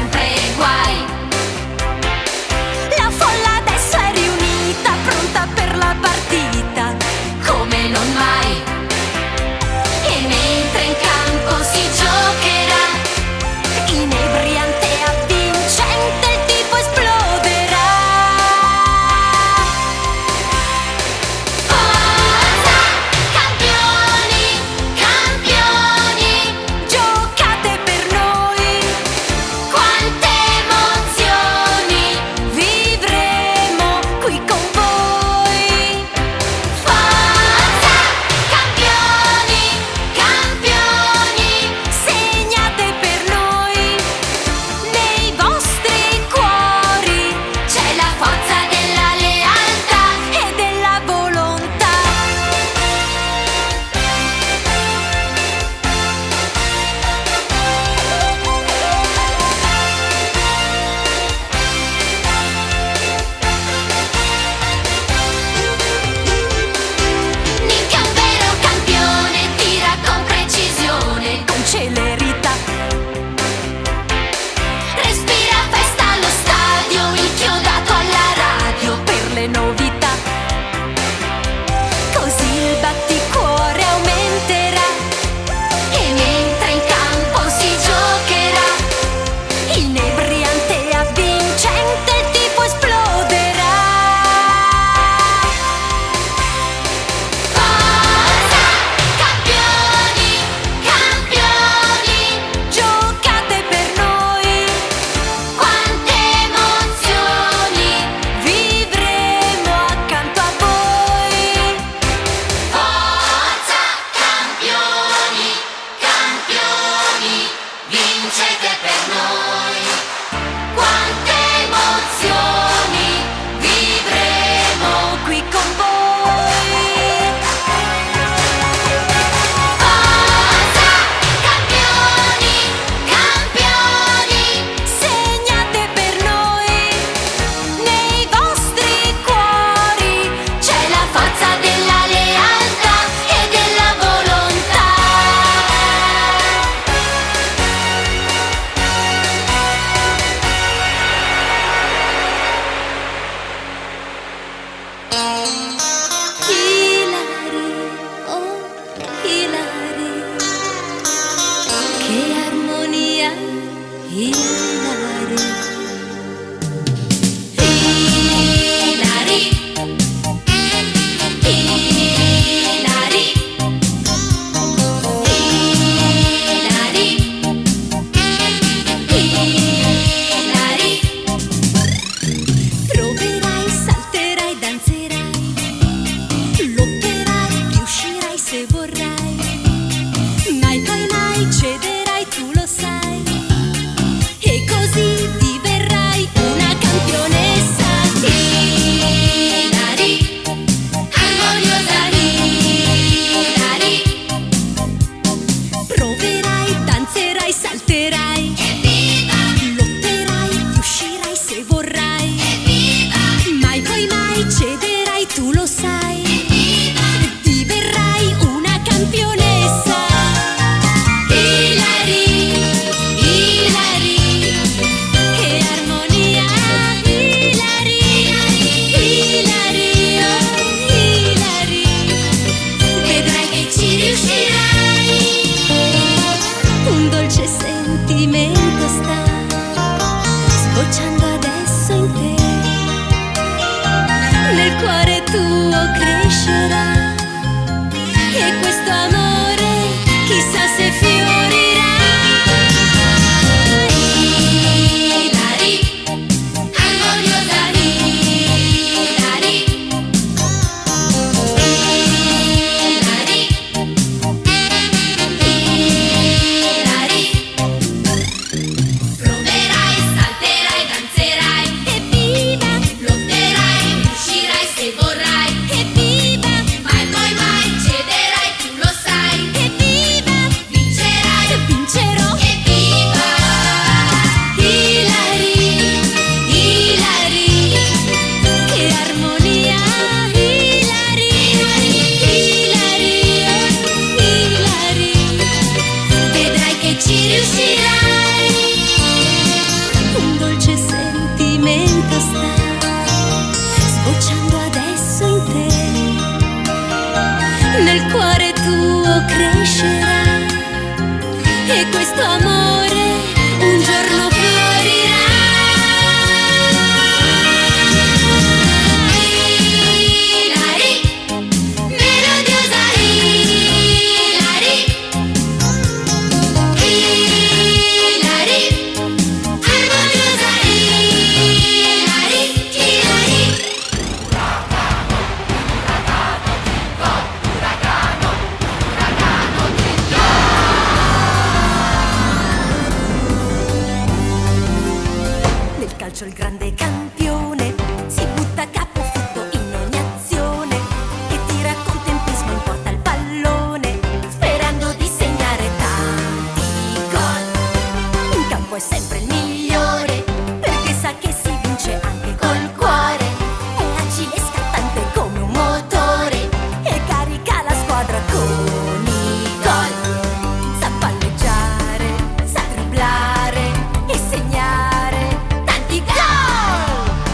sempre guai. La folla adesso è riunita, pronta per la partita, come non mai. E mentre in campo si giocherà, inebriante e avvincente il tifo esploderà. Forza, campioni, campioni, giocate per noi. Quante emozioni vivremo qui con voi. Forza, campioni, campioni, segnate per noi. Nei vostri cuori c'è la forza della lealtà e della volontà. Nick è un vero campione, tira con precisione, con celerità. Respira festa allo stadio, inchiodato alla radio per le novità. Così il batticuore aumenterà e mentre in campo si giocherà, inebriante e avvincente il tifo esploderà. Forza, campioni, campioni, giocate per noi. Quante emozioni vivremo accanto a voi. Forza, campioni, campioni, vincete per noi. Quante emozioni vivremo qui con voi. Forza, campioni, campioni, segnate per noi. Nei vostri cuori c'è la forza della lealtà e della volontà. Hilary, oh Hilary, che armonia, Hilary. Hilary, Hilary, Hilary, Hilary. Proverai, salterai, danzerai, lotterai, riuscirai se vorrai. Mai poi mai cederai, tu lo sai. E così diverrai una campionessa. Hilary, armoniosa Hilary. Proverai, danzerai, salterai. Evviva! Lotterai, riuscirai se vorrai. Evviva! Mai poi mai cederai, tu lo sai. Evviva! Diverrai una campionessa. Hilary, Hilary, che armonia, Hilary, Hilary, oh Hilary, vedrai che ci riuscirai. Un dolce sentimento sta sbocciando adesso in te, nel cuore tuo crescerà e questo amore chissà se fiorirà. Hilary, armoniosa Hilary, Hilary, Hilary. Proverai, salterai, danzerai. Evviva! Lotterai, riuscirai se vorrai. Evviva! il cuore tuo crescerà e questo amore un giorno florirà. Hilary, melodiosa Hilary, Hilary, armoniosa Hilary, Hilary. Nel calcio il grande campione si butta a capofitto in ogni azione e tira con tempismo in porta il pallone, sperando di segnare tanti gol. In campo è sempre il migliore, perché sa che si vince anche col cuore. È agile e scattante come un motore e carica la squadra con i gol. Sa palleggiare, sa dribblare e segnare tanti gol!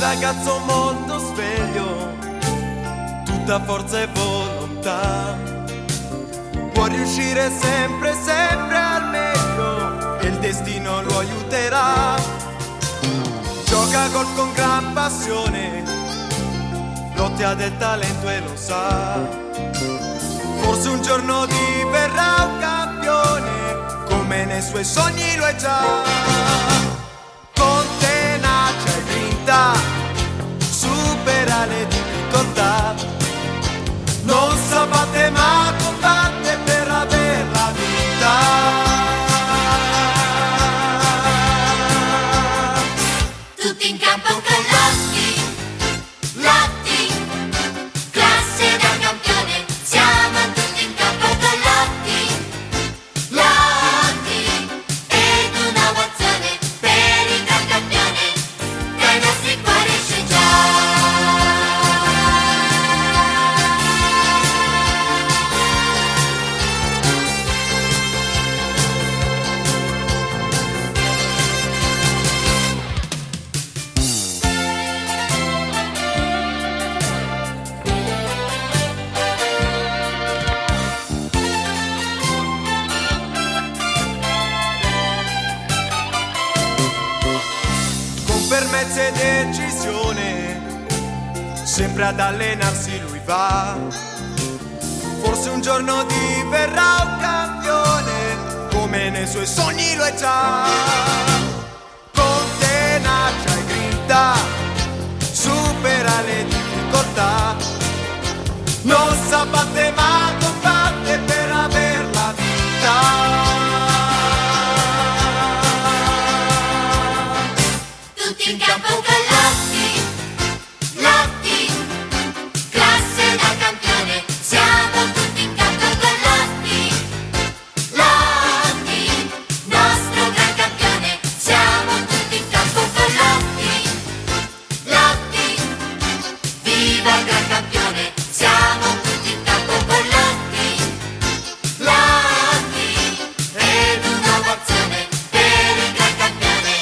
ragazzo molto sveglio, tutta forza e volontà. Può riuscire sempre, sempre al meglio e il destino lo aiuterà. Gioca golf con gran passione, lotta del talento e lo sa. Forse un giorno diverrà un campione, come nei suoi sogni lo è già. Con tenacia e grinta supera le difficoltà, non s'abbatte ma combatte per aver la vita. Tutti in campo con Lotti, Lotti, classe da campione. Siamo tutti in campo con Lotti, Lotti, ed un'ovazione per il gran campione, dai nostri cuori esce già. Con fermezza e decisione, sempre ad allenarsi lui va. Forse un giorno diverrà un campione, come nei suoi sogni lo è già. Con tenacia e grinta supera le difficoltà, non s'abbatte ma combatte per aver la vita. Tutti in campo con Lotti, Lotti, classe da campione. Siamo tutti in campo con Lotti, Lotti, nostro gran campione. Siamo tutti in campo con Lotti, Lotti, viva il gran campione. Siamo tutti in campo con Lotti, Lotti, ed un'ovazione per il gran campione,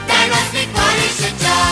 dai nostri cuori c'è già.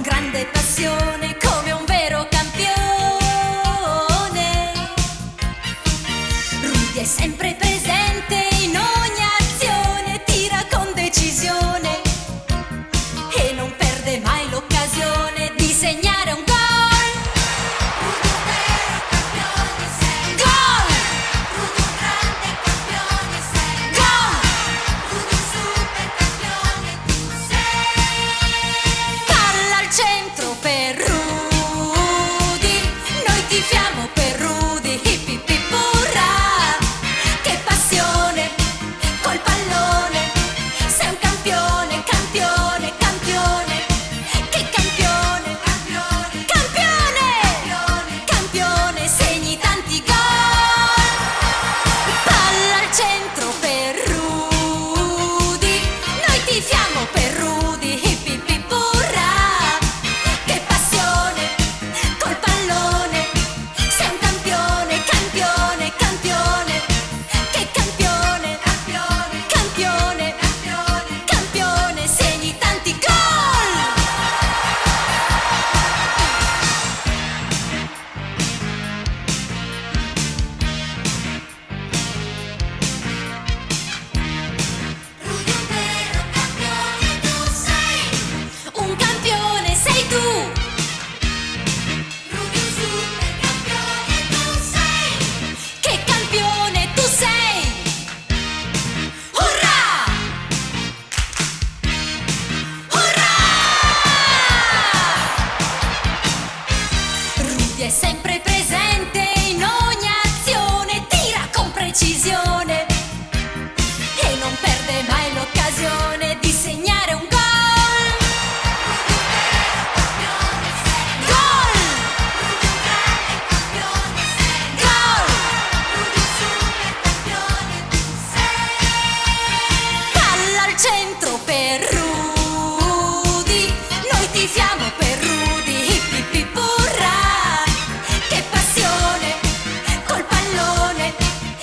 con grande passione come un vero campione. Rudy è sempre presente in ogni azione, tira con decisione e non perde mai l'occasione di segnare un gol. Rudy un vero campione sei. Gol! Rudy un grande campione sei. Gol! Rudy un super campione tu sei. Palla al centro per Rudy, noi tifiamo per Rudy, hip hip hip urrà. Che passione col pallone, sei un campione, campione, campione. Che campione, campione, campione, campione, segni tanti gol. Palla al centro per Rudy, noi tifiamo per Rudy, hip hip hip urrà. Che passione col pallone, sei un campione, campione, campione. Che campione, campione, campione, campione, campione, segni tanti gol. Rudy un vero campione tu sei. Un campione sei tu. Rudy un super campione tu sei. Che campione tu sei. Urrà! Urrà! Rudy è sempre presente in ogni azione, tira con precisione e non perde mai l'occasione di segnare un gol. Gol! Rudy un grande campione sei. Gol! Rudy un super campione tu sei. Palla al centro per Rudy, noi tifiamo per Rudy, hip hip hip urrà. Che passione col pallone,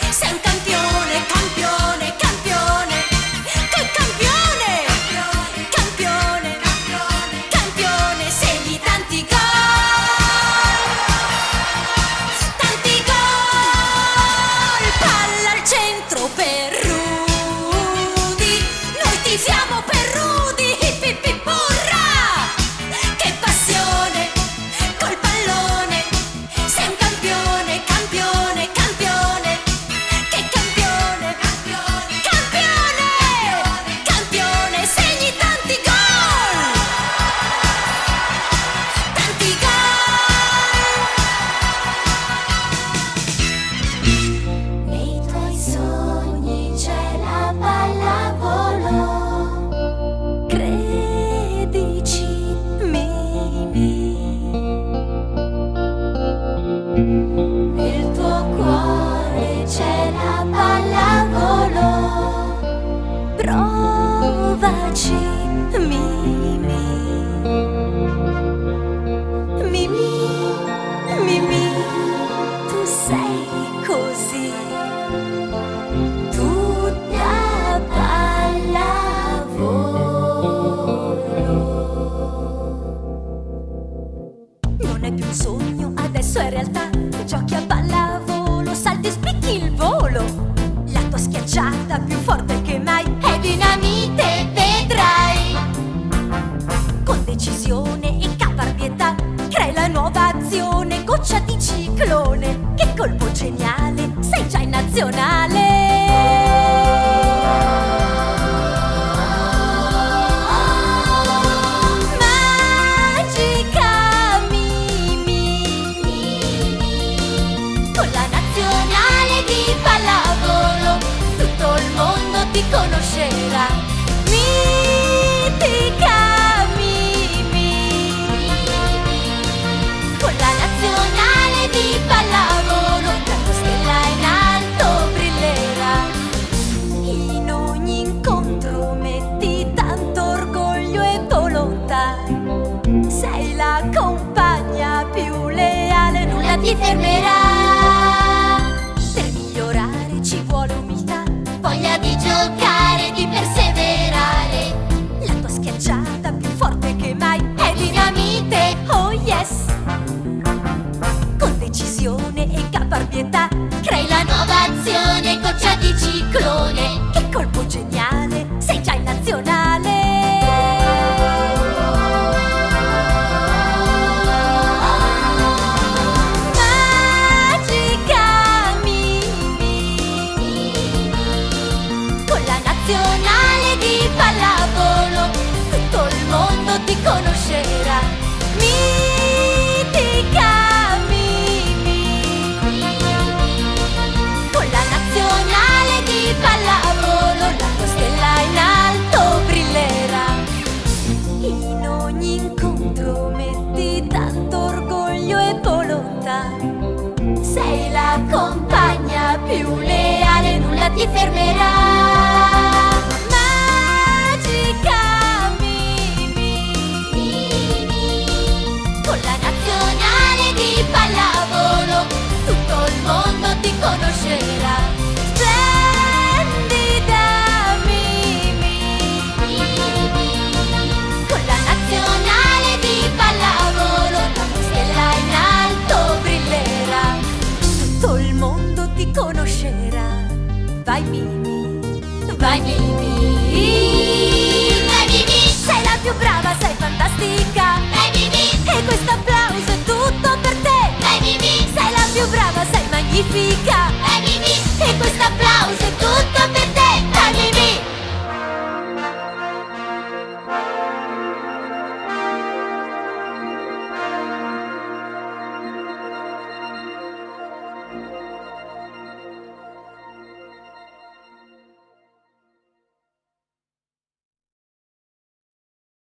sei un campione, campione, campione. Che campione, campione, campione, campione, segni tanti gol. Tanti gol. Palla al centro per Rudy, noi tifiamo per Rudy, hip hip hip urrà. Che passione col pallone, sei un campione, campione, campione. Che campione, campione, campione, campione, segni tanti gol. Tanti gol. Nei tuoi sogni c'è la pallavolo, credici, Mimì. Nel tuo cuore c'è la pallavolo, provaci, Mimì. Mimì, Mimì, tu sei così, tutta pallavolo. Non è più un sogno, adesso è realtà. Giochi a pallavolo, salti, spicchi il volo. La tua schiacciata più forte che mai è dinamite, vedrai. Con decisione e caparbietà crei la nuova azione, goccia di ciclone. Che colpo geniale, sei già in nazionale. Magica Mimì, con la nazionale di pallavolo tutto il mondo ti conoscerà. Mitica Mimì, con la nazionale di pallavolo la tua stella in alto brillerà. In ogni incontro metti tanto orgoglio e volontà, sei la compagna più leale, nulla ti fermerà. Per migliorare ci vuole umiltà, voglia di giocare, di perseverare. La tua schiacciata più forte che mai è dinamite. sei la compagna più leale, nulla ti fermerà. Magica Mimi, con la nazionale di pallavolo tutto il mondo ti conoscerà. Splendida Mimi, con la nazionale di pallavolo la tua stella in alto brillerà. Tutto il mondo ti conoscerà. Vai Mimi, vai Mimi.